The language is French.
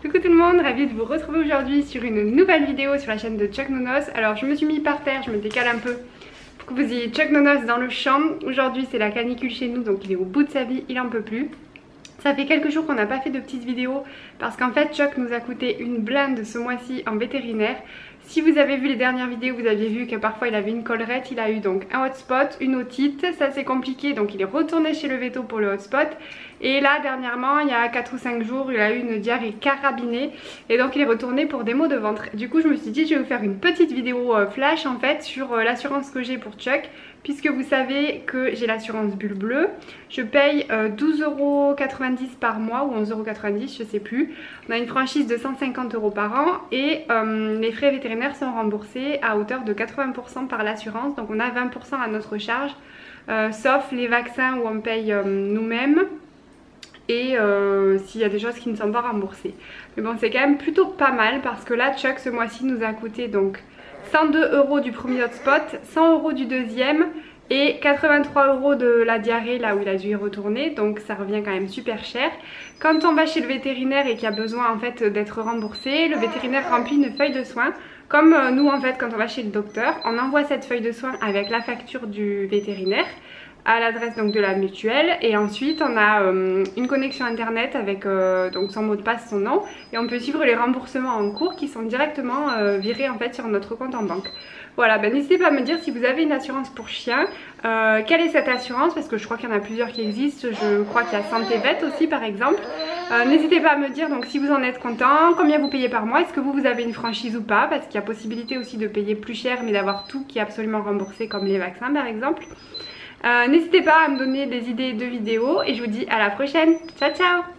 Coucou tout le monde, ravie de vous retrouver aujourd'hui sur une nouvelle vidéo sur la chaîne de Chuck Nonos. Alors je me suis mis par terre, je me décale un peu pour que vous ayez Chuck Nonos dans le champ. Aujourd'hui c'est la canicule chez nous, donc il est au bout de sa vie, il en peut plus. Ça fait quelques jours qu'on n'a pas fait de petites vidéos parce qu'en fait Chuck nous a coûté une blinde ce mois-ci en vétérinaire. Si vous avez vu les dernières vidéos, vous aviez vu que parfois il avait une collerette, il a eu donc un hotspot, une otite, ça c'est compliqué, donc il est retourné chez le véto pour le hotspot. Et là dernièrement, il y a 4 ou 5 jours, il a eu une diarrhée carabinée et donc il est retourné pour des maux de ventre. Du coup je me suis dit je vais vous faire une petite vidéo flash en fait sur l'assurance que j'ai pour Chuck. Puisque vous savez que j'ai l'assurance Bulle Bleue, je paye 12,90 € par mois ou 11,90 € je sais plus. On a une franchise de 150 € par an et les frais vétérinaires sont remboursés à hauteur de 80% par l'assurance. Donc on a 20% à notre charge, sauf les vaccins où on paye nous-mêmes et s'il y a des choses qui ne sont pas remboursées. Mais bon, c'est quand même plutôt pas mal parce que là Chuck ce mois-ci nous a coûté donc 102 € du premier hotspot, 100 € du deuxième et 83 € de la diarrhée là où il a dû y retourner, donc ça revient quand même super cher. Quand on va chez le vétérinaire et qu'il y a besoin en fait d'être remboursé, le vétérinaire remplit une feuille de soins. Comme nous en fait quand on va chez le docteur, on envoie cette feuille de soins avec la facture du vétérinaire à l'adresse donc de la mutuelle et ensuite on a une connexion internet avec donc son mot de passe, son nom, et on peut suivre les remboursements en cours qui sont directement virés en fait sur notre compte en banque. Voilà, ben n'hésitez pas à me dire si vous avez une assurance pour chien, quelle est cette assurance, parce que je crois qu'il y en a plusieurs qui existent. Je crois qu'il y a Santé Vet aussi par exemple. N'hésitez pas à me dire donc si vous en êtes content, combien vous payez par mois, est-ce que vous avez une franchise ou pas, parce qu'il y a possibilité aussi de payer plus cher mais d'avoir tout qui est absolument remboursé comme les vaccins par exemple. N'hésitez pas à me donner des idées de vidéos et je vous dis à la prochaine. Ciao ciao.